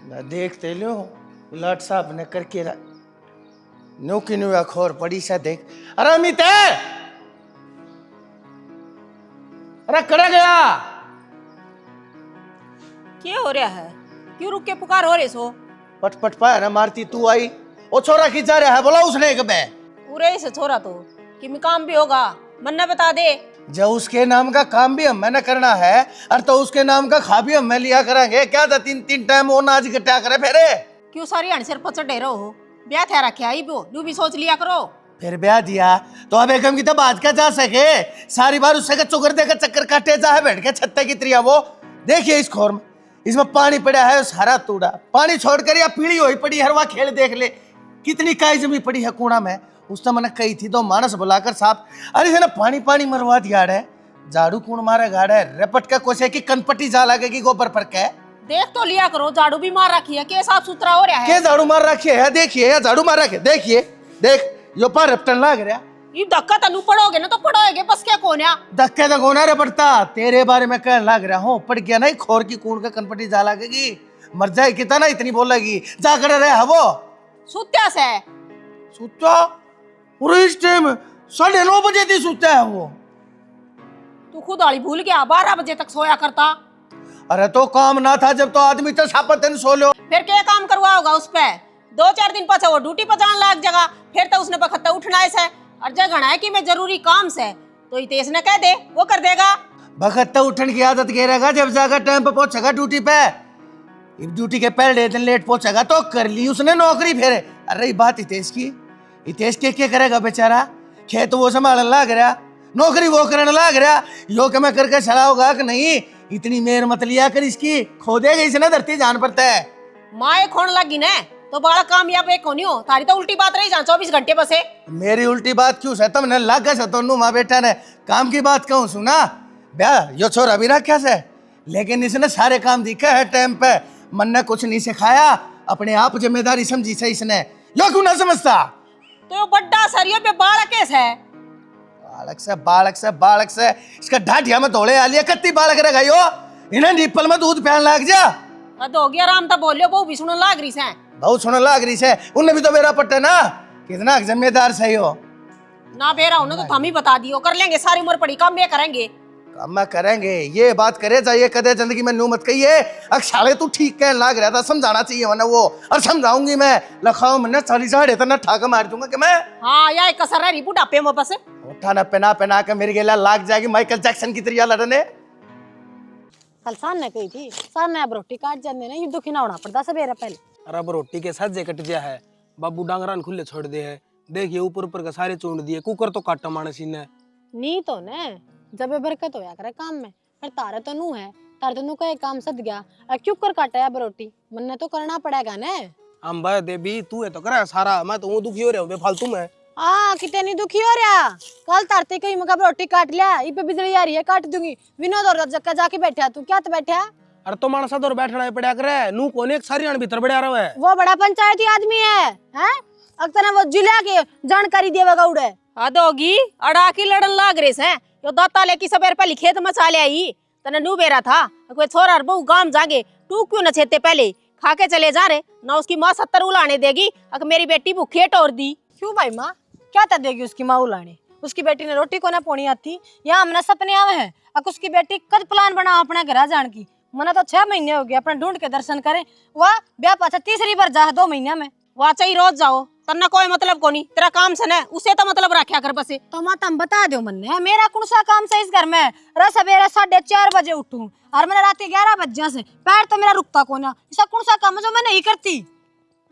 मैं देखते लो उलट साहब ने करके नो की नो अखोर पड़ी सा देख। अरे अमित है, अरे कड़ा गया क्या हो रहा है? क्यों रुक के पुकार हो रहे सो? पट पट पाया ना मारती तू आई। ओ छोरा की जा रहा है बोला उसने एक बे पूरे से छोरा तो कि मैं काम भी होगा मन न बता दे। जो उसके नाम का काम भी हमें न करना है और तो उसके नाम का खा भी हमें लिया करेंगे क्या था। तीन तीन टाइम वो नाच गट्टा करे फेरे क्यों सारी हणसर पचड़ रहे हो? ब्याह थे रखे आई वो यू भी सोच लिया करो। फिर ब्याह दिया तो अब एकम की तो बात क्या जा सके। सारी बार उससे का चुकर देकर चक्कर काटे जा है बैठ के छत्ते की त्रिया वो देखिए इस खोर में इसमें पानी पड़ा है सारा तूड़ा पानी छोड़कर या पीली हुई पड़ी हर वहाँ खेल देख ले कितनी काई जमी पड़ी है कूड़ा में। उसने मैंने कही थी तो मानस बुलाकर साहब अरे है ना पानी पानी मरवा दिया है झाड़ू कूण मारे गाड़ा है रपट का कोसे की कनपट्टी जा लगेगी गोबर पर के देख तो लिया करो झाड़ू भी मार रखी है के साफ सुथरा हो रहा है। के झाड़ू मार रखी है देखिए या झाड़ू मार रखे देखिए देख यो पर रपटन लाग रहा ये धक्का तनु पड़ोगे ना तो पड़ोगे बस क्या कोन्या धक्के तो गोना रे पड़ता तेरे बारे में कहने लग रहा हूँ पड़ गया नहीं खोर की कूण का कनपट्टी जा लगेगी मर जाए कितना इतनी बोलेगी जा कर रहे है वो सुत्या से सुता पूरे इस टाइम 9:30 बजे थी सुता है वो। तू खुद आली भूल गया 12 बजे तक सोया करता। अरे तो काम ना था जब तो आदमी तो सापतन सो लो फिर क्या काम करवा होगा उस पे 2-4 दिन पचा वो ड्यूटी पर जाने लाग जगह फिर तो उसने बखत्ता उठना है और जगह है कि मैं जरूरी काम से तो इतेश ने कह दे वो कर देगा। बखत्ता उठने की आदत गिरेगा जब जाकर टाइम पे पहुंचेगा ड्यूटी पे ड्यूटी के पहले दिन लेट पहुंचेगा तो कर ली उसने नौकरी फिर। अरे बात हितेश के क्या करेगा बेचारा खेत वो संभालने लग रहा नौकरी वो करने लग रहा यो के मैं करके चला होगा कि नहीं इतनी मेहर मत लिया कर इसकी खो देगा इसने धरती जान पड़ता है। माए खोन लगी ना तो बड़ा कामयाब एक होनी हो तारी तो उल्टी बात रही जहाँ 24 घंटे बसे। मेरी उल्टी बात क्यों से तुमने लागा से तो माँ बेटा ने काम की बात कहूँ सुना ब्याह यो छोरा भी रखा से लेकिन इसने सारे काम दिखे है टाइम पे मन ने कुछ नहीं सिखाया अपने आप जिम्मेदारी समझी से इसने यो क्यों ना समझता। तो यो बड्डा सरियो पे बालक कैसे है बालक से इसका ढाठिया में धोले आ लिया कत्ती बालक रहेगा यो इन्हें निपल में दूध प्यान लाग जा हद हो गया राम तो बोलियो बहु भी सुनने लाग रही से बहुत सुनने लाग रही से उनने भी तो मेरा पट्टा ना कितना जिम्मेदार सही हो ना बेरा होना तो हम ही बता दियो कर लेंगे सारी उम्र पड़ी काम भी करेंगे काम करेंगे ये बात करे चाहिए कदे जिंदगी में नू मत कहिए अक्षाले तू ठीक कहने लाग रहा था समझाना चाहिए मैंने वो और समझाऊंगी मैं लखाओ मैंने 40 इतना ठाका मार दूंगा कि मैं हाँ या एक कसर रही बुढ़ापे में बस उठाना पहना के मेरे गेला लाग जाएगी माइकल जैक्सन की तरह लड़ने। कल सान ने कही थी सान ने अब रोटी काट जाने ना ये दुखी ना होना पड़ता सवेरे पहले। अरे अब रोटी के साथ जे कट गया है बाबू डांगरान खुले छोड़ दे है देखिए ऊपर ऊपर का सारे चूंड दिए कुकर तो काटा मानस ने नी तो ने जब बरकत होया करे काम में पर तारे तो नू है तारे तो नू का एक काम सद गया अब क्यों कर काटा अब रोटी मन ने तो करना पड़ेगा ने। हम भाई देवी तू है तो करा सारा मैं तो दुखी हो रहा हूँ बेफालतू में कितनी दुखी हो रहा कल तारते कहीं मगर रोटी काट लिया इस पे बिजली आ रही है काट दूंगी विनोद और जक्का जाके बैठा तू क्या तो बैठा। अरे तो मानसा दौर बैठना पड़ा करे नू कोने एक सारी भीतर बड़ा रहा है वो बड़ा पंचायती आदमी है अक्सर वो जिला के जानकारी देवेगा उड़े हद होगी अड़ा की लड़न लाग रहे से यो दाता लेकी सवेर पहले खेत में चाले आई तने नू बेरा था कोई छोरा बहु गांव जागे तू क्यों न छेते पहले खा के चले जा रहे ना उसकी माँ 70 उलाने देगी अगर मेरी बेटी भूखे टोर दी। क्यों भाई माँ क्या था देगी उसकी माँ उलाने उसकी बेटी ने रोटी को ना पोनी आती या हमने सपने आवे है अक उसकी बेटी कद प्लान बना अपने घर जान की मना तो 6 महीने हो गए अपने ढूंढ के दर्शन करे वह ब्याह पाछा तीसरी बार जा 2 महीने में वहाँ चाहिए रोज जाओ तन्ना कोई मतलब को नहीं तेरा काम से न उसे तो मतलब रखा कर बसे। तो माँ तुम बता दो मन ने मेरा कौन सा काम से इस घर में रा सवेरे 4:30 बजे उठूं और मैंने रात के 11 बजे से पैर तो मेरा रुकता को ना ऐसा कौन सा काम है जो मैं नहीं करती।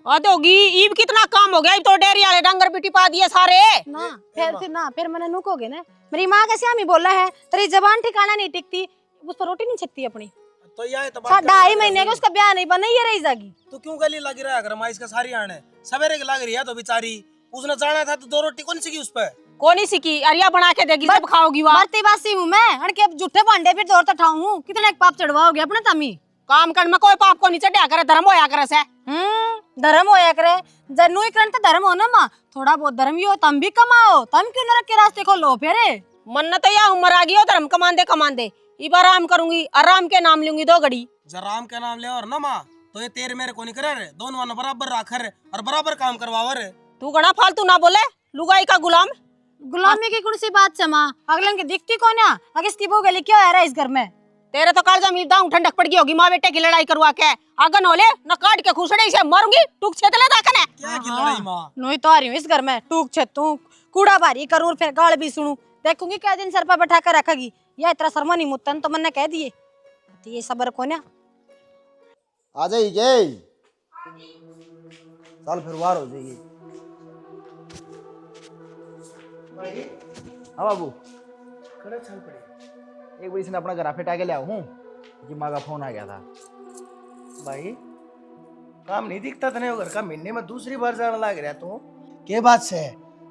हद होगी ईब कितना काम हो गया तो डेयरी वाले डंगर बिटी पा दिए सारे ना फिर मैंने नुकोगे ना मेरी माँ कैसे हमी बोला है तेरी जबान ठिकाना नहीं टिकती उस पर रोटी नहीं छिकती अपनी तो ये तो 2.5 महीने का उसका ब्याह नहीं बना ये रही जागी तो क्यों गली लग रहा है माइस का सारी आने सवेरे के लग रही है तो बेचारी उसने जाना था तो 2 रोटी कौन सी की उस पे कौन सी की अरिया बना के देगी सब खाओगी वहाँ मरती बासी हूँ मैं अड़के अब झूठे भांडे फिर दौड़ तो हूँ कितने पाप चढ़वाओगे अपने तमी काम कर में कोई पाप को नहीं चढ़ा करे धर्म होया करे से धर्म होया करे जन्नू ही तो धर्म हो ना माँ थोड़ा बहुत धर्म ही हो तम भी कमाओ तम क्यों नरक के रास्ते खोलो फेरे मन तो या उम्र आ गई हो धर्म कमान दे इब आराम करूंगी आराम के नाम लूंगी 2 घड़ी जराम के नाम ले और ना माँ तो ये तेरे मेरे को नहीं करे रे, दोनों ने बराबर राखर और बराबर काम करवावर। तू घना फालतू ना बोले, लुगाई का गुलाम। गुलामी की कौन सी बात से माँ? अगले की दिखती कौन है? अगर इसकी बहू गली क्यों आ रहा है इस घर में? तेरे तो कालजा में दांव ठंडक पड़ गई होगी माँ बेटे की लड़ाई करवा के। आगन होले न काट के खुसड़े से मारूंगी, टूक छेतले दाकन है। क्या की लड़ाई माँ? नोई तो आ रही हूँ इस घर में, टूक छेतू कूड़ा भारी करूँ फिर गाल भी सुनूं, देखूंगी क्या दिन सर पर बैठा कर रखेगी। या इतना शर्मा नहीं मुत्तन तो मैंने कह दिए, तो ये सबर कौन है? आ जाइए जय साल फिर वार हो जाइए। हाँ बाबू, खड़े चल पड़े। एक बड़ी से अपना घर फेटा के ले आऊ हूँ कि माँ का फोन आ गया था। भाई काम नहीं दिखता तने घर का, महीने में दूसरी बार जाने लग रहा तू। के बात से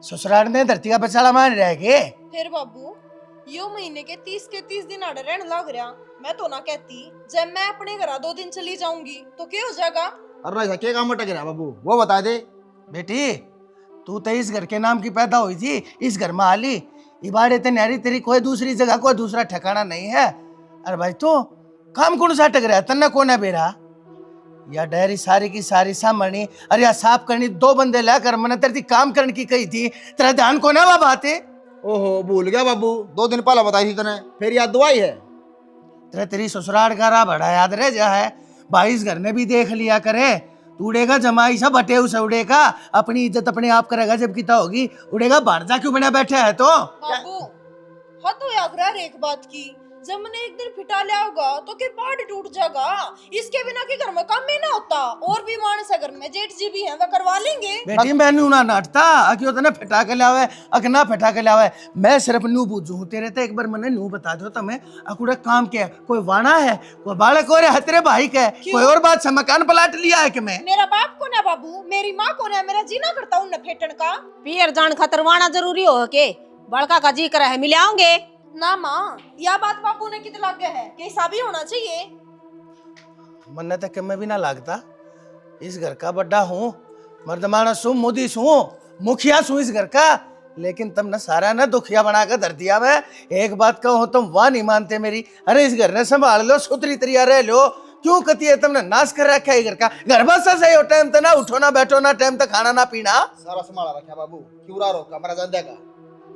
ससुराल ने धरती का बेचारा मान रहा है के? फिर बाबू यो महीने के 30 के 30 दिन आड़े रहने लग रहा। मैं तो ना कहती जब मैं अपने घर 2 दिन चली जाऊंगी तो क्या हो जाएगा? अरे ऐसा क्या काम अटक रहा बाबू, वो बता दे। बेटी तू तो इस घर के नाम की पैदा हुई थी, इस घर में आली इबाड़े ते नारी, तेरी कोई दूसरी जगह कोई दूसरा ठिकाना नहीं है। अरे भाई तू काम कौन सा अटक रहा है? तन्ना कौन है बेरा? या डायरी सारी की सारी सामनी, अरे या साफ करनी 2 बंदे लाकर मैंने तेरी काम करने की कही थी, तेरा ध्यान कौन है? वह बात है ओहो भूल गया बाबू, 2 दिन पहले बताई थी तने, फिर याद दुआई है। तेरी ससुराल का रा बड़ा याद रह जा है भाई। इस घर ने भी देख लिया करे, तू उड़ेगा जमाई सब हटे उसे उड़ेगा, अपनी इज्जत अपने आप करेगा जब किता होगी उड़ेगा। भांजा क्यों बना बैठे है? तो बाबू हद हो यार एक बात की, जब मैंने एक दिन फिटा लिया होगा तो के पहाड़ टूट जाएगा। इसके बिना के घर में काम ही ना होता। और भी मानस है घर में, जेठ जी भी हैं, वो करवा लेंगे। बेटी मैं नू ना नाटता क्यों तने फटा के लावे अकना फटा के लावे। मैं सिर्फ नू बूझू तेरे ते एक बार मैंने नू बता दो तमें अकुड़ा काम क्या है? कोई वाना है, कोई बालक और है तेरे भाई का, कोई और बात से मकान पलाट लिया है कि मैं? मेरा बाप कौन है बाबू? मेरी माँ कौन है? मेरा जीना करता हूँ न फेटन का। पियर जान खतरवाना जरूरी हो के बड़का का जी करे है मिले आओगे ना माँ, यह बात बापू ने कितना लग गया है कि ऐसा भी होना चाहिए। मन्ने तक मैं भी ना लागता, इस घर का बड्डा हूँ, मर्दमाना सू, मोदी सू, मुखिया सू इस घर का, लेकिन तुमने सारा ना दुखिया बना कर धर दिया। मैं एक बात कहूँ तुम वहाँ नहीं मानते मेरी। अरे इस घर ने संभाल लो, सुतरी तरिया रह लो, क्यों कती है तुमने नाश कर रखा है घर का। घर बस सही हो, टाइम तो ना उठो ना बैठो ना, टाइम तो खाना ना पीना। सारा संभाला रखा बाबू, क्यों रा रो कमरा जान देगा?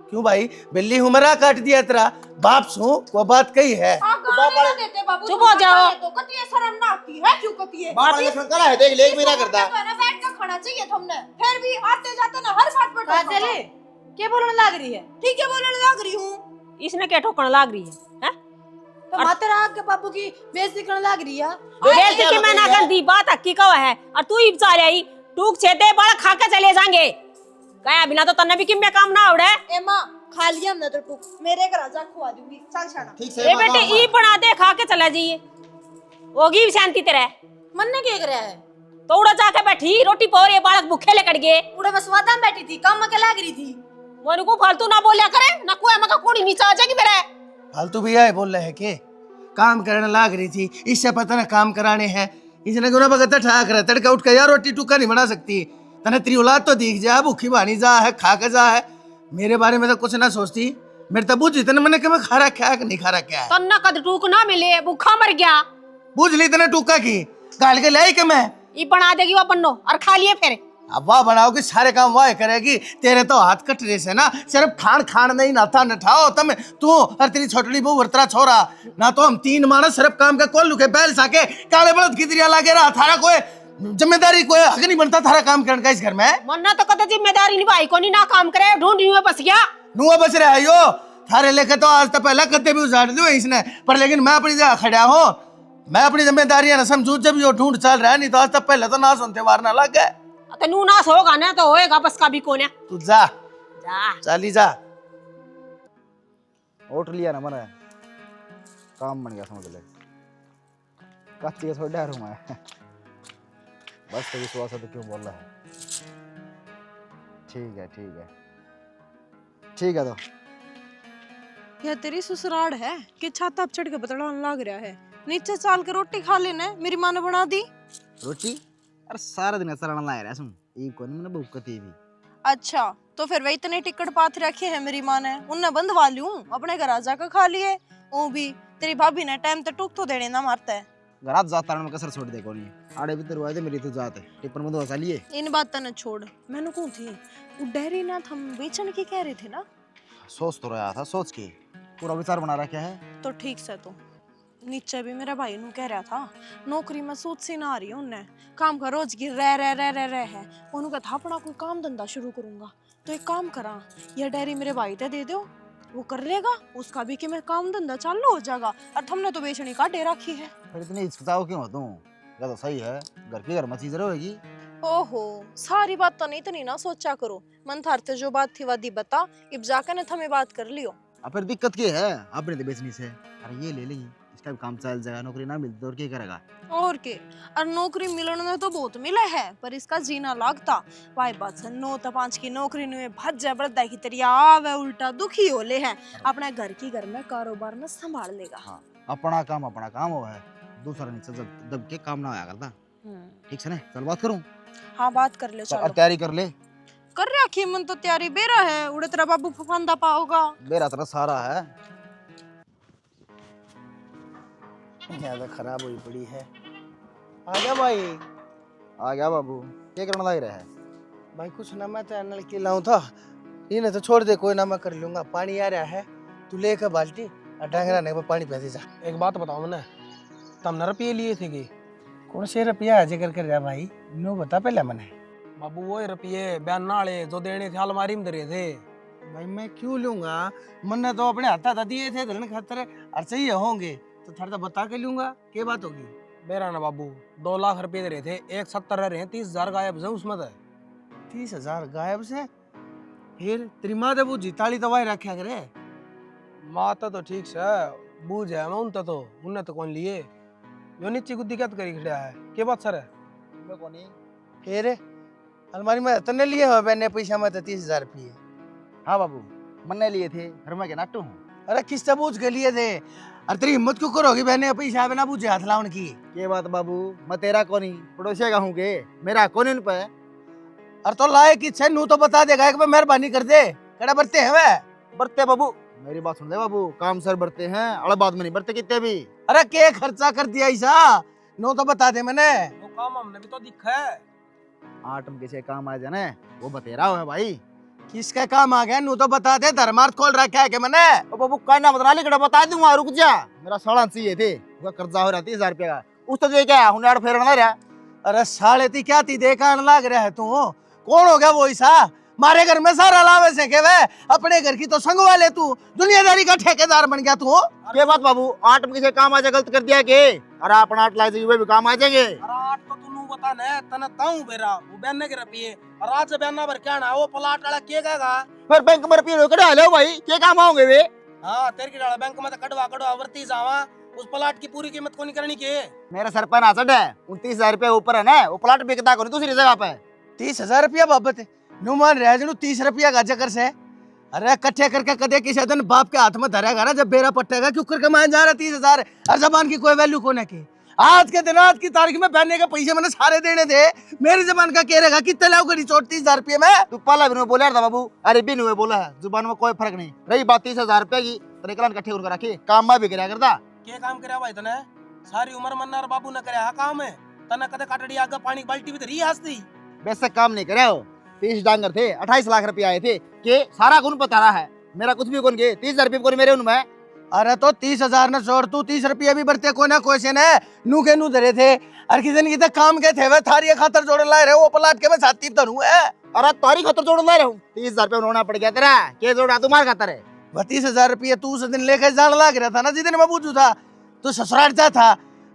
क्यों भाई बिल्ली हुमरा काट दिया तेरा बाप सू, वो बात कही है। देते बाबू, चुप हो जाओ। तो कती है, शर्म ना आती है? क्यों कती है? बाप ने फोन करा है, देख लेक भी ना करता। तो है ना, बैठ कर खाना चाहिए तुमने। फिर भी आते जाते ना हर बात पर टोकते काजले हो। क्या बोलने लग रही है? ठीक है बोलने लग रही हूँ। इसने क्या ठोकने लाग रही है? तो माते राग के बापू की बेइज्जती करने लग रही है। बेइज्जती की मैं ना कर दी, बात हक्की का है। और तू ही बचा रही टूक छेते बड़ा खा के चले जाएंगे कया बिना तो तन्ने भी किम्मे काम ना आवड़े। ए माँ खा लिया हमने तो टूक, मेरे घर आजा खुआ दूंगी। चल छाना ठीक से ए बेटे ई बना दे, खा के चला जाइए, होगी शांति तेरे। मन्ने क्या कर रहा है? तो उड़ा जाके बैठी रोटी पोर, ये बालक भूखे लेकर गए। उड़े बस वादा में बैठी थी, काम में क्या लग रही थी? मोरू को फालतू ना बोलिया करे ना, कोई मका कोड़ी नीचे आ जाएगी मेरे। फालतू भैया है बोल रहे हैं कि काम करने लाग रही थी, इससे पता ना काम कराने हैं। इसने गुना बगता ठाक रहा, तड़का उठ के यार रोटी टुक्का नहीं बना सकती। तने तेरी औलाद तो दिख जा, भूखी बानी जा है, खा के जा है, मेरे बारे में तो कुछ ना सोचती। मेरे तो बुझ इतने मैंने मैं खा रखा है कि नहीं खा रखा है। तन्ना कद टूक ना मिले, भूखा मर गया। बुझ ली इतने टुक्का की गाल के लाई के मैं ई बना देगी वो बन्नो और खा लिए फिर। अब वाह बनाओगी, सारे काम वाह करेगी। तेरे तो हाथ कट रहे से ना, सिर्फ खान खान नहीं ना था नठाओ तम तू और तेरी छोटली बहू और तेरा छोरा ना, तो हम 3 मानस सिर्फ काम का कोल लुके बैल साके काले बलद की तरिया लागे रहा। थारा कोई जिम्मेदारी कोई हक नहीं बनता थारा काम करने का इस घर में। मन्ना तो कदे जिम्मेदारी निभाई को नहीं, ना काम करे ढूंढ में बस गया। नुआ बच रहा है यो थारे लेके, तो आज तक पहला कद्दे भी उजाड़ दियो इसने, पर लेकिन मैं अपनी जगह खड़ा हूँ, मैं अपनी जिम्मेदारियां ना समझू। जब यो ढूंढ चल रहा है, नहीं तो आज तक पहले तो ना सुनते वारना लग गए। तो नू नास होगा ना तो होएगा बस का भी कौन है। तू जा जा चाली जा। ओट लिया ना मने, काम बन गया समझ ले। कच्ची के छोड़ हूँ मैं, बस तो विश्वास है तो क्यों बोल रहा है? ठीक है ठीक है ठीक है। तो यह तेरी ससुराल है कि छाता अब चढ़ के बतलाने लग रहा है। नीचे चाल के रोटी खा लेना, मेरी माँ ने बना दी। रोटी अरे सारा दिन ऐसा लड़ना रहा सुन, एक को नहीं मैंने भूखती भी। अच्छा तो फिर वही इतने टिकट पाथ रखे हैं मेरी माँ ने, उनने बंधवा लूं, अपने घर आ जाकर खा लिए। वो भी तेरी भाभी ने टाइम तो टूक तो देने ना मारता है। घर आप जाता में कसर छोड़ दे को नहीं। आड़े भीतर हुआ थे मेरी तो जात है टिप्पर में तो हंसा लिए। इन बातों ने छोड़, मैंने कौन थी वो डेयरी ना हम बेचने की कह रहे थे ना। सोच तो रहा था, सोच के पूरा विचार बना रखा है। तो ठीक से तो नीचे भी मेरा भाई नु कह रहा था नौकरी में सोच सी ना आ रही उन्ने काम का रोज की रह है। उन्होंने कहा था अपना कोई काम धंधा शुरू करूंगा। तो एक काम करा, यह डेयरी मेरे भाई ते दे दो, वो कर लेगा, उसका भी कि मैं काम धंधा चालू हो जाएगा। और हमने तो बेचने का डेरा रखी है। फिर इतनी हिचकिचाओ क्यों हो तुम? या तो सही है, घर के घर में चीज रहेगी। ओहो, सारी बात तो नहीं इतनी ना सोचा करो। मन थारते जो बात थी वादी बता, इब जाकर ने थमे बात कर लियो। अब फिर दिक्कत क्या है? आपने तो बेचनी से। अरे ये ले लेगी, इसका भी काम चल जाएगा, नौकरी ना मिलती तो और क्या करेगा? और के और नौकरी मिलने में तो बहुत मिला है, पर इसका जीना लागता। भाई बात से 9 तो 5 की नौकरी में भज जा बरदा की तरिया आवे उल्टा दुखी होले हैं। अपने घर की घर में कारोबार में संभाल लेगा। हाँ, अपना काम वो है, दूसरा नीचे दब के काम ना आया करता। ठीक है ना? चल बात करूं? हाँ बात कर ले और चलो। तैयारी कर ले। कर रखी मन तो तैयारी बेरा है, उड़े तेरा बाबू फफंदा पाओगा। मेरा तरह सारा है। ज्यादा खराब हुई पड़ी है। आ गया भाई। आ गया बाबू, क्या करना लग रहा है? भाई कुछ ना, मैं तो नल के लाऊं था, इन्हें तो छोड़ दे, कोई ना मैं कर लूंगा। पानी आ रहा है, तू लेकर बाल्टी और डांगरा ने पानी पी जा। एक बात बताओ मैंने, तुम न रुपये लिए थे कि कौन से रुपया है जिक्र कर रहा भाई? नो बता पहले मैंने। बाबू वो रुपये बयान नाले जो देने थे अलमारी में धरे थे। भाई मैं क्यों लूंगा? मैंने तो अपने हाथा दिए थे धरने खातर, और चाहिए होंगे तो थोड़ा तो बता के लूंगा। क्या बात होगी? बेरा ना बाबू, 2 लाख रुपए दे रहे थे, 170 रह रहे हैं, 30,000 गायब है उसमें तो। 30,000 गायब से? फिर तेरी माँ तो बूझी ताली तो वाई रखा करे। माता तो ठीक से बूझ है, मैं उनता तो उनने तो कौन लिए। जो नीचे गुद्दी क्या करी खड़ा है, क्या बात सर है? मैं कोनी। फिर अलमारी में तने लिए हो मैंने पैसा में तो 30,000 रुपये। हाँ बाबू, मन्ने लिए थे, घर में के नाटू हूँ। अरे किससे पूछ के लिए थे? अरे तेरी हिम्मत क्यों करोगी बहने पैसा बिना पूछे हाथ लाउन की? ये बात बाबू, मैं तेरा कोनी पड़ोसी का हूँ के, मेरा कोनी उन पे। अरे तो लाए कि छे नू तो बता देगा, एक बार मेहरबानी कर दे। कड़ा बरते हैं वे? बरते बाबू, मेरी बात सुन ले बाबू, काम सर बरते हैं, अड़ बाद में नहीं बरते कितने भी। अरे के खर्चा कर दिया ऐसा? नो तो बता दे मैंने। वो काम हमने भी तो दिखा है। आटम किसे काम आ जाने, वो बतेरा है भाई। किसका काम आ गया? नू तो बता दे, धर्मार्थ खोल रखा है कि मैंने? ओ बाबू कहना बता ले, कड़ा बता दूंगा, रुक जा। मेरा 3.5 थे, वो कर्जा हो रहा 30,000 रुपये का, उस तो जो क्या हुनार फेरना रहा। अरे साले ती क्या ती देखा लाग रहा है तू? कौन हो गया वो ऐसा? मारे घर में सारा लावे से के वे, अपने घर की तो संगवा ले तू, दुनियादारी का ठेकेदार बन गया तू। क्या बात बाबू, आटम किसे काम आ जा, गलत कर दिया के? अरे अपन 8 लाख वे भी काम आ जाएंगे। अरे 8 तो तू बता ने तने ताऊ बेरा वो बयान के रुपये और आज से बयान पर क्या ना वो प्लाट वाला के कहेगा? फिर बैंक में रुपये कटा लो भाई, क्या काम आओगे वे? हां तेरे की डाला बैंक में तो कड़वा वर्ती जावा, उस प्लाट की पूरी कीमत को नहीं करनी के। मेरा सर पर नाचड़ है, 29,000 रुपये ऊपर है ना, वो प्लाट बिकता करो दूसरी जगह पे। 30,000 रुपया बाबत नुमान रह जनू 30 रुपया का चक्कर से। अरे कट्ठे करके कदे किसी दिन बाप के हाथ में धरेगा ना, जब बेरा पट्टेगा क्यों कर कमाए जा रहा 30,000? हर जबान की कोई वैल्यू कोने की। आज के दिन आज की तारीख में बहने के पैसे मैंने सारे देने थे, मेरी जबान का कह रहेगा कितने लाओ गड़ी चोट 30,000 रुपये में? तू पहला भी बोला था बाबू, अरे भी नहीं बोला है, जुबान में कोई फर्क नहीं। रही बात 30,000 रुपये की, तो निकलन इकट्ठे उनका रखी, काम में भी कराया करता। के काम करया भाई तने? सारी उम्र मन्नार बाबू ने करया काम है, तने कदे काटड़ी आगे पानी बाल्टी भी धरी हंसती। वैसे काम नहीं करे हो, 30 डांगर थे, 28 लाख रुपए आए थे, के सारा गुण बता रहा है, मेरा कुछ भी कौन के 30,000 रुपये कौन मेरे उनमें। अरे तो 30,000 न छोड़, तू 30 रुपये भी बरते को ना कोई से ने नू के नू धरे थे। और किसी दिन की काम के थे वे थारी खातर जोड़ लाए रहे, वो प्लाट के मैं साथी धरू है। अरे तारी खातर जोड़ ला रहा हूँ, 30,000 रुपये उन्होंने पड़ गया तेरा, के जोड़ा तुम्हारे खातर है। 32,000 रुपये तू उस दिन लेके जान लग रहा था ना, जिस दिन मैं पूछू था तू ससुराल जा था।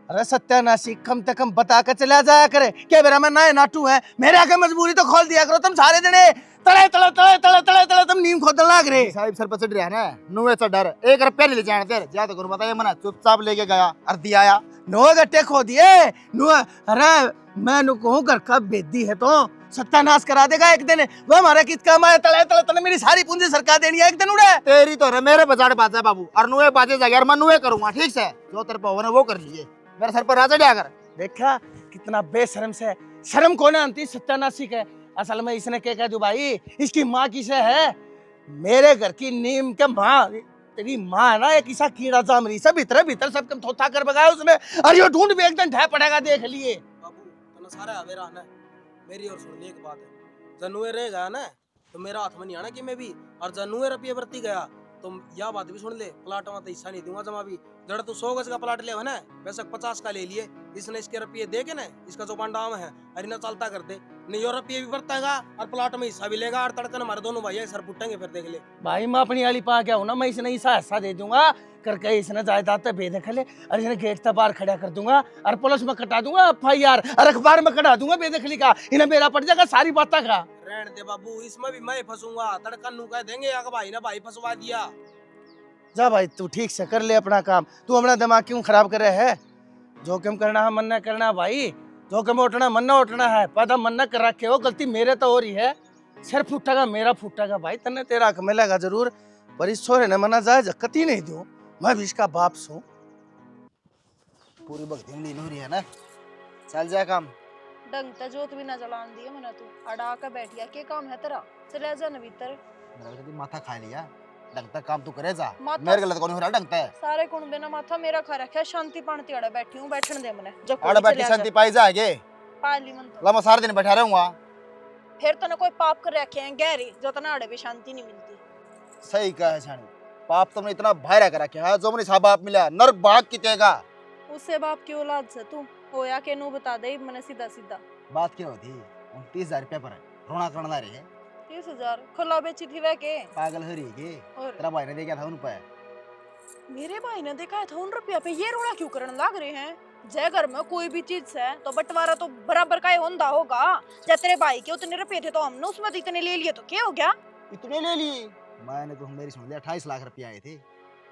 अरे सत्यानाशी, कम से कम बता कर चला जाया करे क्या मेरा मैं ना नाटू है, मेरे आके मजबूरी तो खोल दिया करो। तुम सारे जने तले तले तले तले तले तले तुम नीम खोदने लग रहे। साहिब सर पर चढ़ रहा है ना, नुए से डर 1 रुपया नहीं ले जाना तेरे, जा तो करूँ बताइए, मना चुपचाप लेके गया और दिया आया। नो गट्टे खो दिए नो। अरे मैं नु कहूँ घर का बेदी है तो सत्यानाश करा देगा एक दिन। वो हमारा किस काम आया? तले तले तले मेरी सारी पूंजी सरकार देनी है एक दिन उड़े। तेरी तो रे मेरे बजाड़ बाजा बाबू, और नुए बाजे जाएगा, मैं नुए करूंगा, ठीक से जो तेरे पाओ ना वो कर लिए, मेरे सर पर राजा डे अगर। देखा कितना बेशरम से, शर्म कौन आती सत्यानाशी के। असल में इसने क्या कह दू भाई, इसकी माँ किसे है? मेरे घर की नीम के माँ, तेरी माँ है ना एक ऐसा कीड़ा जामरी सब भीतर भीतर सब कम थोथा कर बगाया उसने। अरे यो ढूंढ भी एकदम ढह पड़ेगा, देख लिए। बाबू में सारा मेरा है ना। मेरी और सुन ले एक बात है, जनुए रह गया ना तो मेरा हाथ में नहीं आना कि मैं भी, और जनुए रुपये बरती गया तो यह बात भी सुन ले, प्लाट में तो हिस्सा नहीं दूंगा जमा भी। जरा तू 100 गज का प्लाट ले ना, वैसे 50 का ले लिए, इसने इसके रुपये दे के ना इसका जो बांडाम है अरे ना चलता कर दे, नहीं और रुपये भी बरतेगा और प्लाट में हिस्सा भी लेगा, और तड़कन हमारे दोनों भाई सर फुटेंगे फिर देख ले। भाई मैं अपनी वाली पा क्या हूँ ना, मैं इसने हिस्सा हिस्सा दे दूंगा करके, इसने जायदाद पे बेदखल है और इसने गेट तक बाहर खड़ा कर दूंगा और पुलिस में कटा दूंगा FIR और अखबार में कटा दूंगा बेदखली का, इन्हें मेरा पड़ जाएगा सारी बातें का। रहने दे बाबू, इसमें भी मैं फंसूंगा, तड़कन नू कह देंगे या भाई ना भाई फंसवा दिया। जा भाई तू ठीक से कर ले अपना काम, तू अपना दिमाग क्यों खराब कर रहे है? जोखिम करना है मन न करना भाई, जोखिम उठना मन न उठना है, पैदा मन न कर रखे हो, गलती मेरे तो हो रही है, सिर फूटेगा मेरा फूटेगा भाई, तन्ने तेरा हक मिलेगा जरूर, पर इस छोरे ने मना जायज कती नहीं दूं, मैं भी इसका बाप सू। पूरी भक्ति में लीन हो रही है ना, चल जा काम। डंग ते जोत भी ना जलान दिए मना तू अड़ा के बैठिया, के काम है तेरा? चले जा न भीतर। मेरा कभी माथा खा लिया, डंगता काम तू करे जा, माथा- मेरे गलत कौन हो रहा डंगता है। सारे कुण बिना माथा मेरा खा रखा, शांति पाणती अड़ा बैठी हूं, बैठन दे मने जो आड़ बैठी शांति पाई जा आगे, पाली मन तो। ला मैं सारा दिन बैठा रहूंगा। फिर तो ना कोई पाप कर रखे हैं गहरी, जो तना अड़े भी शांति नहीं मिलती। सही कहा है छानी, पाप तुमने इतना भायरा कर रखा है, जो मुझे सा बाप मिला नर भाग कितेगा। उससे बाप की औलाद से तू होया के नु बता दे मने सीधा सीधा। बात क्या होती 29,000 रुपया पर रोना करना रहे 30,000 खुला बेची थी वे के? पागल हो रही के, और तेरा भाई ने देखा था उन पे, मेरे भाई ने देखा था उन रुपया पे ये रोना क्यों करने लग रहे हैं? जय घर में कोई भी चीज है तो बंटवारा तो बराबर का ही होंदा होगा। जब तेरे भाई के उतने रुपये थे तो हमने उसमें इतने ले लिए तो क्या हो गया? इतने ले लिए। मैंने तो मेरी सुन लिया 28 लाख रुपया आए थे,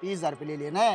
30,000 रुपये ले लिए ना,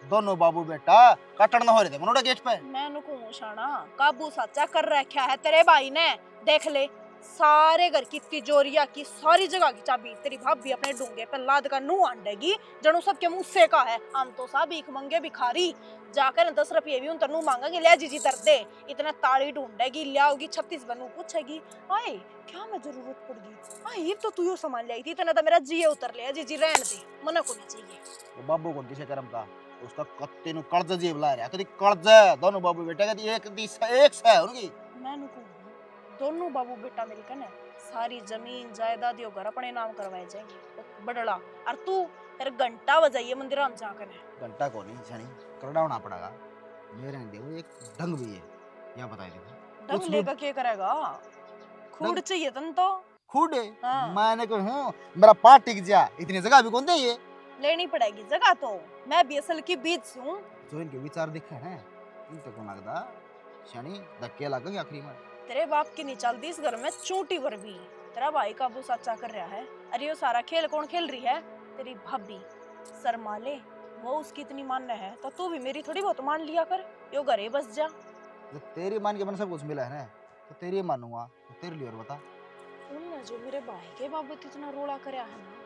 दोनों बाबू बेटा कटन ना हो रहे थे मनोड़ा गेट पे। मैं नुकू शाना काबू सच्चा कर रखा है तेरे भाई ने, देख ले सारे घर की तिजोरिया की सारी जगह की चाबी तेरी भाभी अपने डूंगे पे लाद कर नू आंडेगी, जनू सबके मुंह से का है। हम तो सब भीख मंगे भिखारी, जाकर 10 रुपये भी उन तनु मांगेंगे, ले जीजी दर दे, इतना ताड़ी ढूंढेगी, लियाओगी 36 बनू पूछेगी आए क्या मैं जरूरत पड़गी, आए तो तू यो सामान ले आई थी, इतना तो मेरा जिये उतर लिया, जीजी रहन दे, मना को नहीं चाहिए। तो बाबू को किसे करम का उसका कत्ते नु कर्ज जेब ला रहा, कदी कर्ज दोनों बाबू बेटा कदी एक से है उनकी। मैं नुकू दोनों बाबू बेटा मिलकर ना सारी जमीन जायदाद यो घर अपने नाम करवाए जाएंगे बड़ला, और तू फिर घंटा बजाइए मंदिर हम जाकर है। घंटा को नहीं छनी करडावना पड़ेगा, मेरे ने देखो एक ढंग भी है, या बताई देखो ढंग लेकर क्या करेगा? खूड चाहिए तन तो खुद हाँ। मैंने कहूँ मेरा पार्ट टिक जा, इतनी जगह भी कौन दे ये, लेनी पड़ेगी जगह तो, मैं भी असल की बीच हूँ। जो इनके विचार दिखे हैं इनते को लगता शनि धक्के लगेंगे आखिरी में। तेरे बाप की नहीं चलती इस घर में चूंटी पर भी, तेरा भाई काबू सच्चा कर रहा है। अरे ये सारा खेल कौन खेल रही है? तेरी भाभी शर्माले, वो उसकी इतनी मानना है तो तू भी मेरी थोड़ी बहुत मान लिया कर, यो घरे बस जा। जब तेरी मान के मन सब कुछ मिला है ना तो तेरी मानूंगा, तो तेरे लिए और बता। उनने जो मेरे भाई के बाबत इतना रोड़ा करया है ना,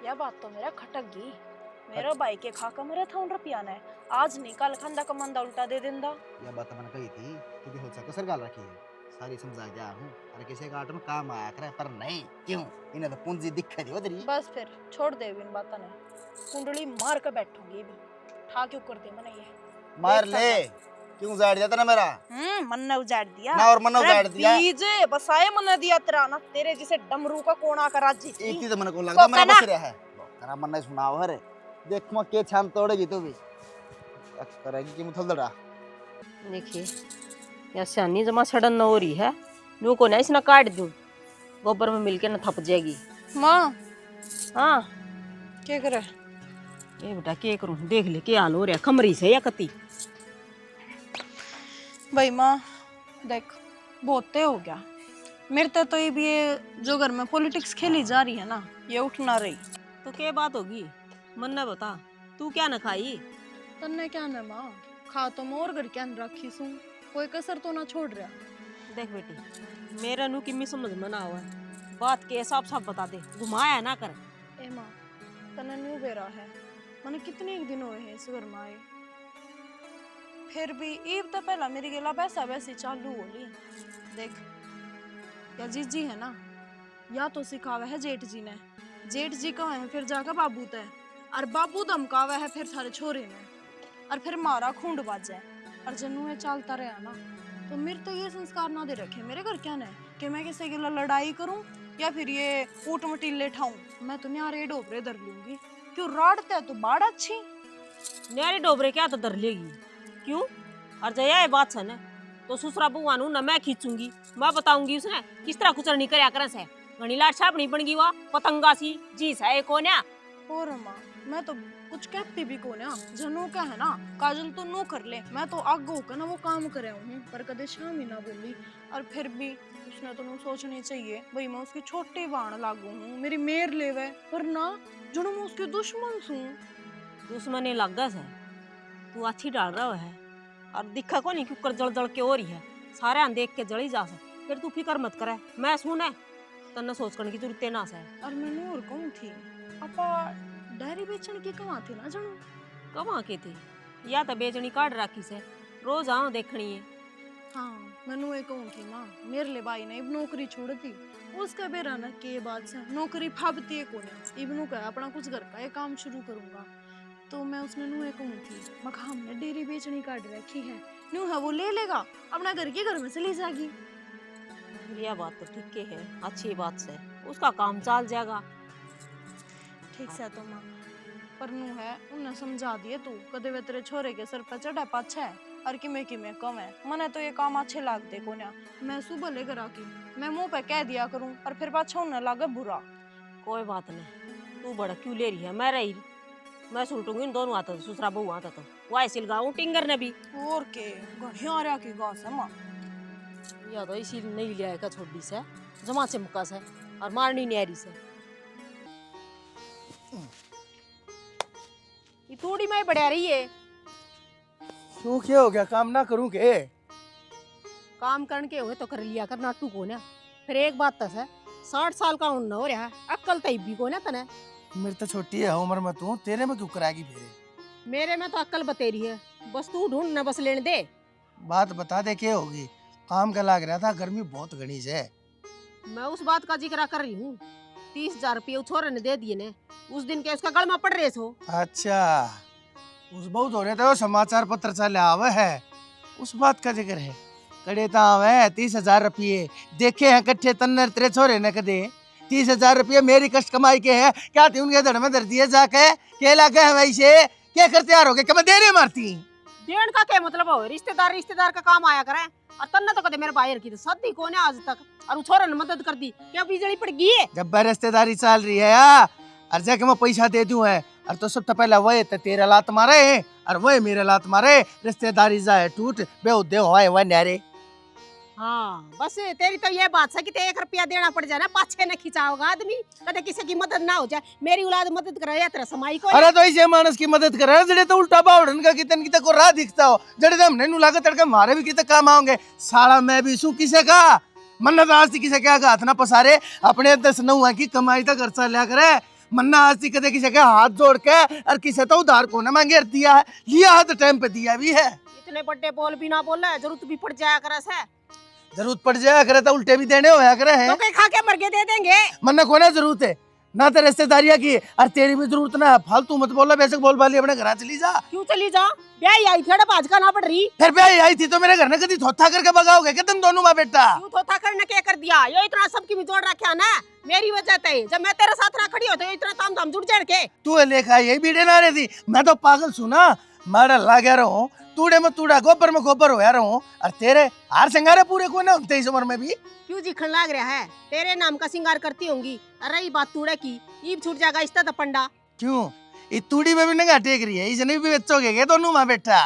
यह बात तो मेरा खटक गई। मेरा भाई के खाका मरा था उन रुपया ने, आज निकाल खंदा कमंदा उल्टा दे देंदा। यह बात मैंने कही थी क्योंकि हो सके सरगाल रखी है, सारी समझा गया हूँ, अरे किसी का आठ में काम आया करे पर नहीं, क्यों इन्हें तो पूंजी दिखा दी तेरी। बस फिर छोड़ दे इन बातों ने, कुंडली मार कर बैठूंगी भी, ठा क्यों कर दे मने ये मार ले, क्यों उजाड़ दिया ना मेरा, मन ने उजाड़ दिया ना और मन ने उजाड़ दिया। बीजे बसाए मन ने दिया तेरा ना, तेरे जिसे डमरू का कोना करा जी एक चीज मन को लगता मेरा बच रहा है, तेरा मन नहीं सुनाओ हरे, देख मैं के छान तोड़ेगी तू भी, करेगी कि मुथल दड़ा। देखिए या सियानी जमा सड़न न हो रही है, नू को ना इसना काट दूं, गोबर में मिलके न थप जाएगी। माँ हाँ क्या करे? ये बेटा क्या करूं, देख ले क्या हाल हो रहा है, खमरी से या कती। भाई माँ देख बहुते हो गया मेरे तो ये भी ये जो घर में पॉलिटिक्स खेली जा रही है ना, ये उठ ना रही। तो क्या बात होगी, मन न बता, तू क्या न खाई? तन्ने क्या ना माँ, खा तो मैं और घर के अंदर रखी सूं, कोई कसर तो ना छोड़ रहा। देख बेटी मेरा नू किम्मी समझ में ना हुआ, बात के हिसाब साफ बता दे, घुमाया ना कर। ए माँ तन्ने न्यू बेरा है, मैंने कितने एक दिन हुए हैं इस घर में आए, फिर भी ईब तो पहला मेरी गिला पैसा वैसी चालू हो ली। देख या जीजी है ना, या तो सिखावा है जेठ जी ने, जेठ जी का है फिर जाकर बाबू तय, और बाबू धमकावा है फिर थारे छोरे ने, और फिर मारा खूंड बाजे, और जनू में चलता रहा ना तो मेरे तो ये संस्कार ना दे रखे, मेरे घर क्या ना है कि मैं किसी के लिए लड़ाई करूं या फिर ये ऊट मटीले ठाऊं। मैं तो न्यारे डोबरे धर लूंगी। क्यों राड़ते है तो बाड़ अच्छी। न्यारे डोबरे क्या तो धर लेगी क्यों? और जया ये बात है ना तो ससुरा बुआ नु ना मैं खींचूंगी, मैं बताऊंगी उसने किस तरह कुचर नहीं करया करे से। घणी लाट छापनी बन गई वा पतंगा सी जी है कोन्या। और माँ मैं तो कुछ कहती भी को ना, जनू का है ना काजल तो नो कर ले, मैं तो आगे होकर ना वो काम करे हूँ पर कदे शाम ही ना बोली। और फिर भी उसने तो सोचनी चाहिए भाई मैं उसकी छोटी बाण लागू हूँ, मेरी मेर लेवे पर ना जुड़ू मैं उसके दुश्मन हूँ। दुश्मनी लग से तू अच्छी डाल रहा है और दिखा को नहीं क्यों जल जल के हो रही है, सारे देख के जली जा से। फिर तू फिक्र मत करे, मैं सुने तन्ने सोच करने की जरूरत ना से। और मैं और कहूँ थी अपा डायरी बेचने की कमा थी ना जनू। कमा के थे या तो बेचनी काट राखी से रोज आओ देखनी है। हाँ मैनू ये कहूँ थी माँ मेरे लिए भाई ने इब नौकरी छोड़ दी, उसका बेरा ना के बाद से नौकरी फाबती है कोने इब नु का अपना कुछ घर का ये काम शुरू करूंगा। तो मैं उसने नू ये कहूँ थी मखा हमने डेयरी बेचनी काट रखी है, नू है वो ले लेगा अपना घर के घर में से ले जाएगी। यह बात तो ठीक के है, अच्छी बात से उसका काम चल जाएगा। ठीक से तो माँ पर नू है उन्हें समझा दिए तू कदे वे तेरे छोरे के सर पर चढ़ा पाछा है और किमे कम है। मने तो ये काम अच्छे लागते को ना, मैं सुबह लेकर आकी मैं मुंह पे कह दिया करूं और फिर पाछा उन्हें लागे बुरा। कोई बात नहीं, तू बड़ा क्यों ले रही है, मैं रही मैं सुलटूंगी इन दोनों आता तो दूसरा बहू आता तो वाई सिलगाऊं टिंगर ने भी। और के घड़िया रहा की गास है माँ। या तो इसी नहीं लिया का छोड़ी से जमा से मुक्का से और मारनी न्यारी से। ये थोड़ी मैं बढ़िया रही है। क्यों क्या हो गया, काम ना करूं के? काम करने के हुए तो कर लिया कर नाटू को ना। फिर एक बात तो है 60 साल का उन हो रहा अक्ल तो भी को ना तने। मेरी तो छोटी है उम्र में, तू तेरे में क्यों कराएगी फिर? मेरे में तो अक्ल बतेरी है, बस तू ढूंढ ना बस लेने दे। बात बता दे क्या होगी? काम का लाग रहा था, गर्मी बहुत घनी है। मैं उस बात का जिक्र कर रही हूँ 30,000 रुपये छोरे ने दे दिए ने उस दिन के उसका गल में पड़ रहे सो। अच्छा उस बहुत हो रहे थे, वो समाचार पत्र चले आवे है उस बात का जिक्र है। कड़े ताव है 30,000 रुपये देखे हैं कट्ठे तन्नर तेरे छोरे ने कदे 30,000 रुपये मेरी कष्ट कमाई के है क्या थी उनके धड़ में धर दिए जाके के लागे है वैसे क्या करते यार हो गए क्या देने मारती देन का क्या मतलब हो, रिश्तेदार का काम आया करे और तन्ने तो कदे मेरे भाई की सदी को ने आज तक और छोरे ने मदद कर दी क्या बिजली पड़ गई है। जब रिश्तेदारी चल रही है यार और जाके मैं पैसा दे दूं है और तो सबसे पहले वही तो तेरा लात मारे और वही मेरे लात मारे रिश्तेदारी जाए टूट बेउदे होए वह न्यारे। हाँ बस तेरी तो ये बात है कि ते 1 रुपया देना पड़ जाए ना पाछे न खिंचाओगा आदमी कदे किसी की मदद ना हो जाए। मेरी औलाद मदद करे तेरा समाई को। अरे तो ऐसे मानस की मदद कर रहा जड़े तो उल्टा बावड़न का कितन की को राह दिखता हो जड़े तो हमने नु लागत तड़के मारे भी कितने काम आओगे साला मैं भी सू किसे का मन्नत आज थी किसे क्या हाथ ना पसारे अपने 10 9 की कमाई तक खर्चा लिया करे मन्ना आज थी कदे किसे के हाथ जोड़ के और किसे तो उधार को ना मांगे दिया है लिया है तो टाइम पे दिया भी है। इतने बड़े बोल भी ना बोल जरूरत भी पड़ जाया करे से जरूरत पड़ जाया करे तो उल्टे भी देने होया करे हैं तो कहीं खा के मर के दे देंगे मन्ना को ना जरूरत है ना तो रिश्तेदारियां की और तेरी भी जरूरत ना है फालतू मत बोला वैसे बोल बाली अपने घर चली जा। क्यों चली जा ब्याह आई थी बाज का ना पड़ रही फिर ब्याह आई थी तो मेरे घर ने कभी थोथा करके भगाओगे क्या तुम दोनों माँ बेटा? क्यों थोथा करने क्या कर दिया ये इतना सबकी भी जोड़ रखा ना मेरी वजह से जब मैं तेरे साथ ना खड़ी हो तो इतना ताम धाम जुड़ जाड़ के तू लेखा यही बीड़े ना रही थी मैं तो पागल सुना मारा लागे रहा तूड़े में तूड़ा गोबर में गोबर होया रहा और तेरे हार सिंगारे पूरे को ना होते इस उम्र में भी क्यों जिखन लाग रहा है तेरे नाम का सिंगार करती होंगी। अरे ये बात तूड़े की ईब छूट जाएगा इस तो पंडा क्यों ये तूड़ी में भी नंगा टेक रही है इसने भी बेचोगे क्या दोनों माँ बेटा?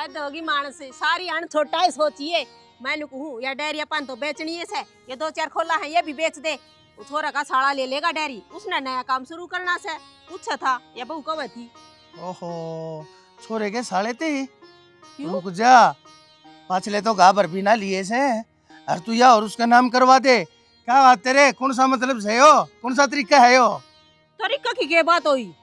दोगी मानस सारी अन छोटा ही सोचिए मैं कहूँ या डेयरी अपन तो बेचनी है से ये 2-4 खोला है ये भी बेच दे छोरा का साड़ा ले लेगा डेयरी उसने नया काम शुरू करना से पूछा था या बहू कब थी। ओहो छोरे के साले थे क्यों रुक जा पाछले तो गाबर भी ना लिए से और तू या और उसका नाम करवा दे क्या बात तेरे कौन सा मतलब है हो कौन सा तरीका है हो? तरीका की क्या बात हुई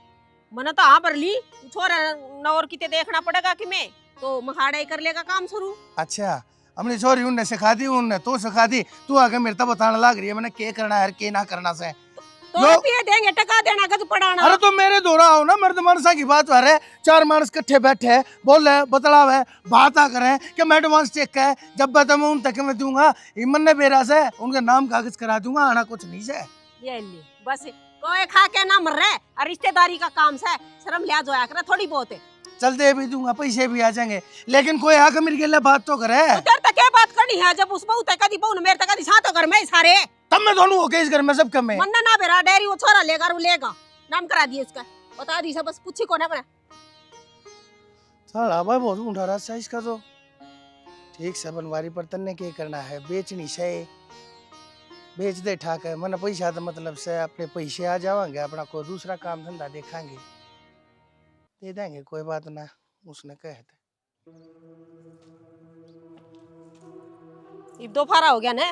मना तो हाँ पर ली छोरा नौर किते देखना पड़ेगा कि मैं तो मखाड़ा ही कर लेगा काम शुरू। अच्छा हमने छोरी उनने सिखा दी उनने तो सिखा दी तू आगे मेरे तो बताने लग रही है मैंने क्या करना है क्या ना करना से तो जो- रुपये देंगे टका देना का तू पढ़ाना। अरे तो मेरे दो रहा हो ना, मर्द मानसा की बात है। चार मानस इकट्ठे बैठे हैं, बोल रहे बतलाव है, बात करें कि मैं एडवांस चेक है, जब बताऊँ उन तक मैं दूंगा। इमन ने बेरा से उनका नाम कागज करा दूंगा, आना कुछ नहीं से। ये ले बस कोई खा के ना मर रहे और रिश्तेदारी का काम से शर्म लिया जोया करे थोड़ी बहुत है। चल दे भी दूंगा, पैसे भी आ जाएंगे, लेकिन कोई आके मेरे के लिए बात तो करे। तो तेरे तक क्या बात करनी है जब उस बहू तक कदी बहू ने मेरे तक कदी साथ घर में सारे तब मैं दोनों हो गए इस घर में, सब कम में। मन्ना ना बेरा डेरी वो छोरा लेगा वो लेगा, नाम करा दिए इसका, बता दी सब बस पूछी को ना बना। साला भाई बहुत उठा रहा है इसका तो। ठीक से बनवारी पर तन्ने क्या करना है, बेचनी से बेच दे ठाक है, मन पैसा तो मतलब से अपने पैसे आ जावांगे, अपना कोई दूसरा काम धंधा देखांगे, दे देंगे, कोई बात ना। उसने कहे थे अब दो फारा हो गया ना,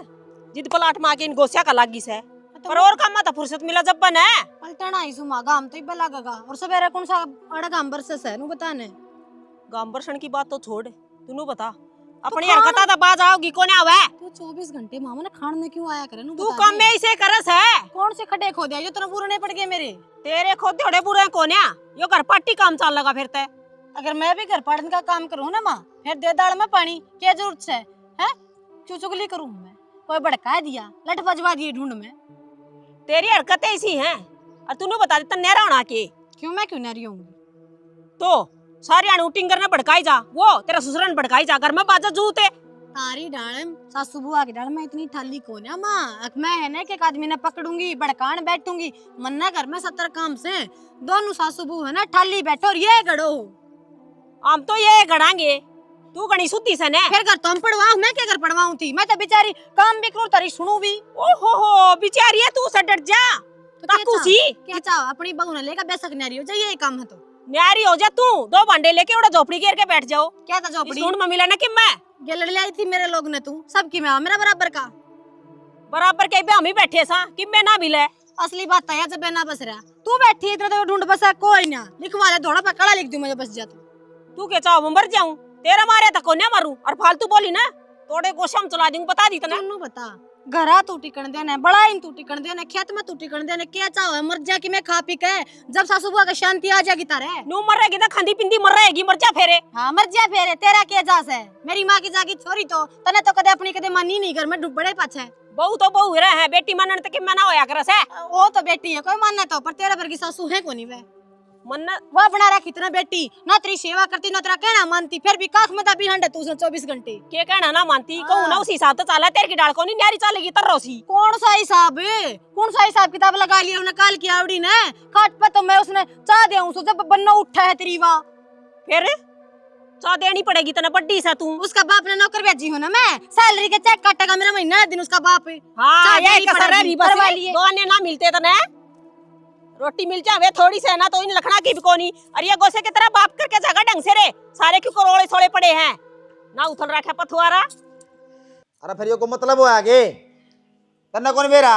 जिद पलाट मां के इन गोसिया का लागी से पर और काम मत फुर्सत मिला जब बन है पलटना ही सुमागा हम तो ही लगेगा। और सवेरे कौन सा अड़ा गांव बरसे है नु बताने। गांव बरसन की बात तो छोड़, तू बता अपनी हरकता तो बाज आओगी कोने आवे। तू 24 घंटे मामा ने खान में क्यों आया करे नु तू बता काम दे। में इसे करस है, कौन से खड्डे खो दिया जो तेरा पूरे नहीं पड़ गए मेरे। तेरे खुद थोड़े बुरे कोने यो घर पट्टी काम चल लगा फिरते। अगर मैं भी घर पढ़ने का काम करूँ ना माँ, फिर दे दाड़ में पानी क्या जरूरत है चुचुगली करूँ मैं, कोई भड़का दिया लट बजवा दिए ढूंढ में। तेरी हरकतें ऐसी हैं और तूने बता देता नहरा होना के क्यों मैं क्यों नहीं रहूंगी। तो सारी अनूटिंग करने भड़काई जा, वो तेरा ससुरन भड़काई जा, घर में बाजा जूते तारी डाल सासू बुआ की डाल में इतनी थाली कौन है माँ। मैं है ना कि एक आदमी ने पकड़ूंगी भड़कान बैठूंगी, मन्ना घर में 70 काम से दोनों सासू बुआ है ना ठाली बैठो और ये गड़ो। हम तो ये गड़ांगे, तू गणी सुती से ने फिर घर तो हम पढ़वाऊं, मैं क्या घर पढ़वाऊं थी, मैं तो बेचारी काम भी करूं तारी सुनू भी। ओहो हो बिचारी है, तू से डट जा तो ताकू सी क्या चाहो अपनी बहू ने लेकर बेसक नारी हो जाए, यही काम है तो न्यारी हो जा तू, दो भांडे लेके उड़ा झोपड़ी घेर के बैठ जाओ। क्या था झोपड़ी सुन मम्मी लेना कि मैं ये लड़ लाई थी मेरे लोग ने, तू सबकी मैं मेरा बराबर का बराबर के पे हम ही बैठे सा कि मैं ना मिले। असली बात है जब ना बस रहा तू बैठी इधर तो ढूंढ बसा कोई ना लिखवा ले थोड़ा पकड़ा लिख दूं मुझे बस जा तू क्या चाहो मैं मर जाऊं, तेरा मारे तक को ना मरूं और फालतू बोली ना थोड़े गोशम चला दूंगी, बता दी तना तू बता घरा तू टिकन देना बड़ा इन तू टिकन देना खेत में तू टिकन देना क्या चाहो मर जा कि मैं खा पी के जब सासू बुआ का शांति आ जाएगी तारे नू मरेगी ना खंदी पिंदी मर रहेगी, मर जा फेरे। हाँ मर जा फेरे तेरा क्या जास है, मेरी माँ की जागी छोरी तो तने तो कदे अपनी कदे मानी नहीं घर में डुबड़े पाछे। बहू तो बहू रहे है, बेटी मानने तक मना होया करस है। वो तो बेटी है कोई मानना तो, पर तेरा पर की सासू है कोनी वे मन्ना वो बना रखी इतना बेटी ना तेरी सेवा करती ना तेरा कहना मानती, फिर भी काख में दबी हंडे तू 24 घंटे के कहना ना मानती कहूं ना उसी हिसाब तो चला, तेरे की डाल को नहीं न्यारी चलेगी तररोसी। कौन सा हिसाब है, कौन सा हिसाब किताब लगा लिया उन्हें काल की आवड़ी ने खाट पे तो मैं उसने चाह दिया हूं जब बन्ना उठा है तेरी वाह फिर चा देनी पड़ेगी तना बड्डी सा तू। उसका बाप ने नौकर भेजी हो ना, मैं सैलरी के चेक काटेगा मेरा महीना दिन उसका बाप है। हाँ चाह ये देनी कसर है पड़ेगी, बस करवा लिए। दो आने ना मिलते तने रोटी मिल जावे थोड़ी से ना तो इन लखना की भी कोनी, और ये गोसे की तरह बाप करके जगह ढंग से रे सारे क्यों करोड़े सोड़े पड़े हैं ना उथल रखा पथुआरा। अरे फिर ये को मतलब हो आगे तन्ना कौन बेरा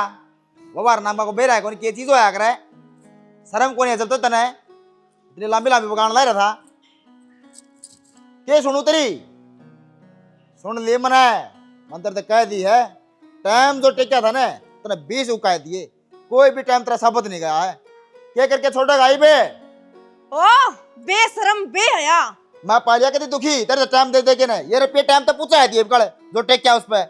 वो बार नामा को बेरा है कौन के चीज होया करे शर्म कौन है चलतो तने इतनी लंबी लंबी बगान ला रहा था के सुनू तेरी सुन ले मना मंत्र तो कह दी है टाइम जो टेका था ना तूने 20 उकाय दिए, कोई भी टाइम तेरा साबित नहीं गया है, क्या करके छोड़ेगा आई बे ओ बेशरम बेहया। मैं पालिया के दुखी तेरे टाइम दे दे के ना ये रुपये टाइम तो पूछा है दिए कल जो टेक क्या उस पे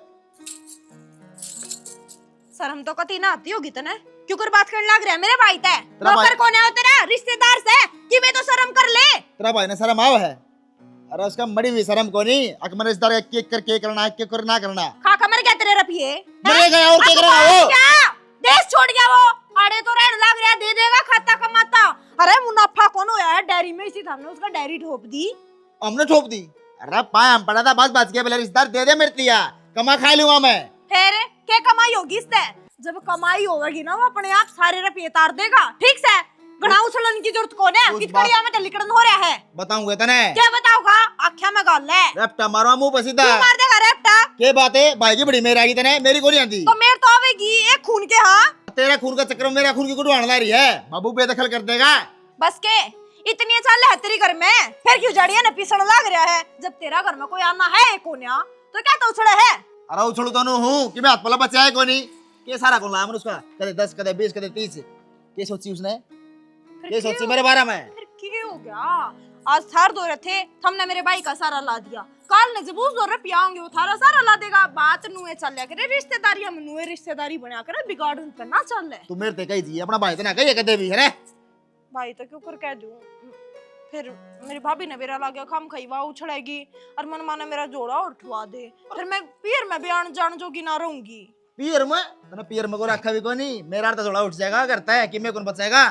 शर्म तो कती ना आती होगी तने, क्यों कर बात करने लग रहा है मेरे भाई ते तेरा नौकर भाई- कौन है तेरा रिश्तेदार से कि मैं तो शर्म कर ले। तेरा भाई ने शर्म आव है, अरे उसका मड़ी हुई शर्म को नहीं अकमर रिश्तेदार केक करके करना है केक कर ना करना खा खा मर गया तेरे रपिए मरे गया और केक रहा वो क्या देश छोड़ गया वो, अरे तो रहने लग रहा दे देगा खाता कमाता। अरे मुनाफा कौन होया है डेयरी में, इसी हमने उसका डेयरी ठोप दी। हमने ठोप दी, अरे पाया हम पड़ा था बस के पहले रिश्तेदार दे दे मेरे दिया कमा खा लूंगा मैं। फिर क्या कमाई होगी इससे, जब कमाई होगी ना वो अपने आप सारे रुपये तार देगा। ठीक से गणा उछलन की जरूरत कौन है, उस कितकड़िया में लिकड़न हो रहा है। बताऊंगा तने क्या बताओगा, आख्या में गाल है रेप्टा मारो मुंह पे सीधा क्यों मार देगा रेप्टा। के बात है भाई की बड़ी मेरी आगी तने मेरी को नहीं आती तो मेरे तो आवेगी एक खून के। हाँ तेरा खून का चक्कर में मेरा खून की गुड़वान ला रही है, बाबू बेदखल कर देगा। बस के इतनी चाल है तेरी घर में, फिर क्यों जड़िया न पिसण लग रहा है। जब तेरा घर में कोई आना है कोन्या तो क्या तो उछड़ा है। अरे उछड़ू तो हूँ कि मैं हाथ पला बचा है कोनी के सारा कौन लाया उसका, कदे 10 कदे 20 कदे 30 के सोची उसने, फिर ये सोची मेरे बारे में। फिर क्या हो गया? आज थार दो रहे थे, हमने मेरे भाई का सारा ला दिया, काल ने जब उस दो रुपया आएंगे वो थारा सारा ला देगा। बात नुए चल लिया करे, रिश्तेदारी हम नुए रिश्तेदारी बना करे, बिगाड़ उन पे ना चल ले। तू मेरे ते कही थी अपना भाई तो ना कही कदे भी है ना। भाई तो क्यों कर कह दूं, फिर मेरी भाभी ने मेरा लागे खाम खईवा उछड़ेगी और मन माने मेरा जोड़ा उठवा दे, फिर मैं पियर में बयान जान जोगी ना रहूंगी। पियर में तने पियर में को रखा भी को नहीं, मेरा तो थोड़ा उठ जाएगा करता है कि मैं कौन बचाएगा।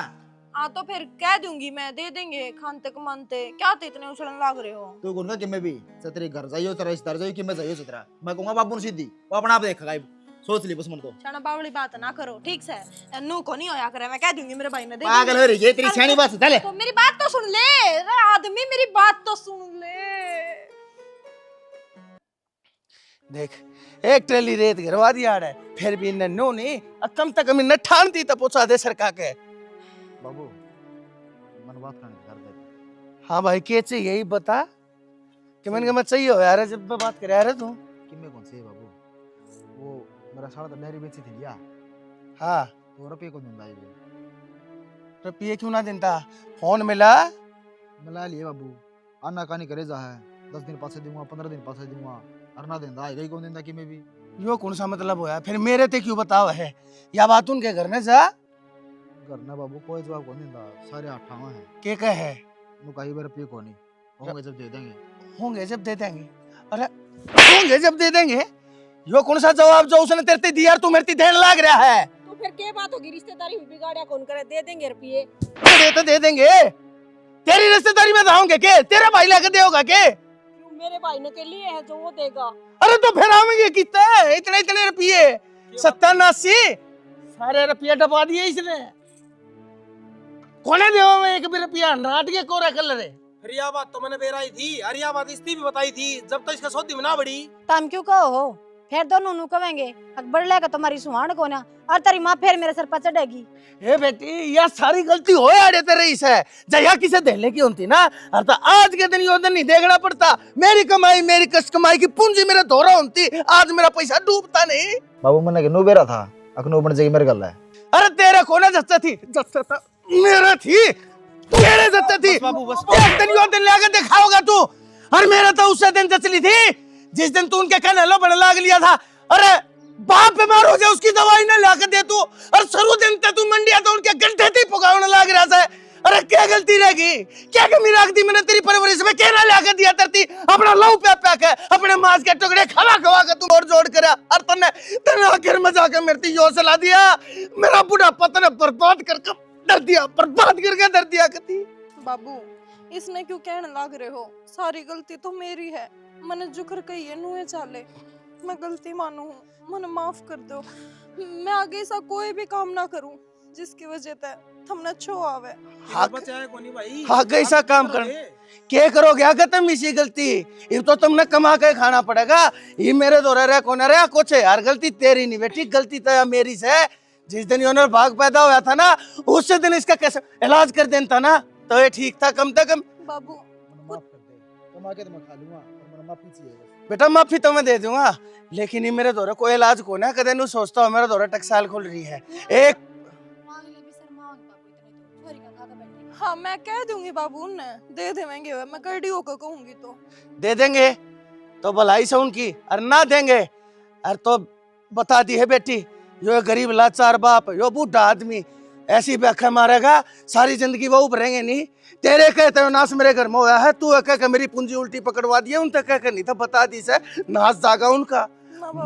हाँ तो फिर कह दूंगी मैं, दे देंगे खानते कमानते, क्या तो इतने उछड़न लाग रहे हो। तू कौन का कि मैं भी तेरे घर जाइयो तेरा रिश्तेदार जाइयो कि मैं जाइयो तेरा, मैं कहूंगा बाबू ने सीधी वो अपना आप देखेगा, सोच ली बस मन को। छाना बावली बात ना करो ठीक से, नू को नहीं होया करे, मैं कह दूंगी मेरे भाई ने दे पागल हो रही है तेरी छानी बात चले। तो मेरी बात तो सुन ले, अरे आदमी मेरी बात तो सुन ले। देख एक ट्रेली रेत गिरवा दिया है, फिर भी नन्नू ने कम तक कम न ठान दी तो पूछा दे सरका के। बाबू मन बात करने कर दे। हाँ भाई के चाहिए यही बता कि मैंने मैं चाहिए हो यार, जब मैं बात कर यार तू कि मैं कौन से है बाबू, वो मेरा सारा तो डेयरी बेची थी लिया, हाँ तो रुपये को दिन भाई रुपये क्यों ना देता, फोन मिला मिला लिए बाबू, आना कानी करे जा है, 10 दिन पासे दूंगा 15 दिन पासे दूंगा, अरना देंदा आएगा ही कौन देंदा कि मैं भी। यो कौन सा मतलब होया, फिर मेरे ते क्यों बताओ है, या बात उनके घर ने जा करना बाबू कोई जवाब कौन देंदा, सारे आठावा है के कहे नु कहीं बार रुपये को नहीं होंगे जब दे देंगे। होंगे जब दे देंगे, अरे होंगे जब दे देंगे, यो कौन सा जवाब जो उसने तेरे ते दिया, तू मेरे ते देने लग रहा है। तो फिर क्या बात होगी, रिश्तेदारी में बिगाड़िया कौन करे, दे देंगे रुपये। तो दे देंगे, तेरी रिश्तेदारी में जाओगे के, तेरा भाई लेके देगा के, क्यों मेरे भाई ने के लिए है जो वो देगा। अरे तो फिर आवेंगे कितना है, इतने इतने रुपये 70-80 सारे रुपये डबा दिए इसने, कोने देवा में एक भी रुपया नाट के कोरा कलर है। फिर यह बात तो मैंने बेराई थी, अरे यह बात इसकी भी बताई थी, जब तक इसका सौदी में ना बढ़ी। तम क्यों कहो हो, फिर दोनों नु कहेंगे अकबर लेगा तुम्हारी सुहान को ना, और तेरी माँ फिर मेरे सर पर चढ़ेगी। ए बेटी यह सारी गलती हो यार तेरे इस है, जया किसे देने की होती ना, और तो आज के दिन यो दिन नहीं देखना पड़ता, मेरी कमाई मेरी कष्ट कमाई की पूंजी मेरे धोरा होती, आज मेरा पैसा डूबता नहीं। बाबू मैंने नो बेरा था अखनो बन जाएगी मेरे गल है। अरे तेरे को ना जस्ता थी, जस्ता था मेरा थी, मेरे जस्ता थी, बाबू बस एक दिन यो दिन लाके दिखाओगा तू, और मेरा तो उससे दिन जचली थी जिस दिन तू उनके कहने लो बड़ा लाग लिया था। अरे बाप बीमार हो जाए उसकी दवाई ना लाके दे तू, और शुरू दिन ते तू मंडिया तो उनके गड्ढे थी पुकावने लाग रहा था। अरे क्या गलती रहेगी, क्या कमी रख दी मैंने तेरी परवरिश में, कहना लाके दिया तरती अपना लहू पे के अपने मांस के टुकड़े खवा खवा के तू और जोड़ करा, और तने तने आखिर में जाके मेरी यो सला दिया, मेरा बुढ़ापा तने बर्बाद करके डर दिया, बर्बाद करके डर दिया कती। बाबू इसने क्यों कहने लग रहे हो, सारी गलती तो मेरी है, मैंने जुकर कही है नुए चाले, मैं गलती मानू हूँ, मैंने माफ कर दो, मैं आगे ऐसा कोई भी काम ना करूँ जिसकी वजह से हमने छो आवे। बचाए कोनी भाई, हाँ कैसा काम कर क्या करोगे, क्या तुम इसी गलती, ये तो तुमने कमा के खाना पड़ेगा, ये मेरे दौरे रहे कौन रहे कुछ है यार, गलती तेरी नहीं बेटी, गलती तो मेरी से। जिस दिन योनर भाग पैदा हुआ था ना, उस दिन इसका कैसे इलाज कर देता ना तो ये ठीक था कम से कम। बाबू माफ कर दे, कमा के तो मैं खा लूंगा और मेरा माफी चाहिए बस। बेटा माफी तो मैं दे दूंगा, लेकिन ये मेरे दौरे कोई इलाज को ना कदे नू सोचता हूँ मेरा दौरे टकसाल खुल रही है एक। हाँ मैं कह दूंगी बाबू ने दे देंगे, मैं कड़ी होकर कहूंगी तो दे देंगे तो भलाई से उनकी, और ना देंगे और तो बता दी है बेटी, यो गरीब लाचार बाप, यो बूढ़ा आदमी ऐसी व्याख्या मारेगा सारी जिंदगी वो उभरेंगे नहीं। तेरे कहते हो नाश मेरे घर में होया है, तू कह के मेरी पूंजी उल्टी पकड़वा दी है, उन तक कह के नहीं था बता दी से नाश जागा उनका,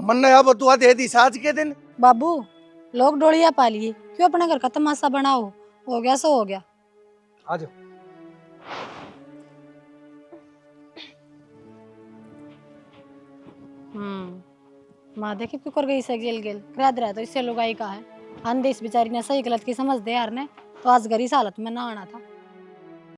मन ने अब दुआ दे दी आज के दिन। बाबू लोग डोलिया पा लिए, क्यों अपने घर का तमाशा बनाओ, हो गया सो हो गया। आ जाओ। माँ देखी क्यों कर गई से गेल गेल कराद रहा तो इससे लोग आई का है, अंधेश बेचारी ने सही गलत की समझ दे यार ने, तो आज गरीस हालत में ना आना था।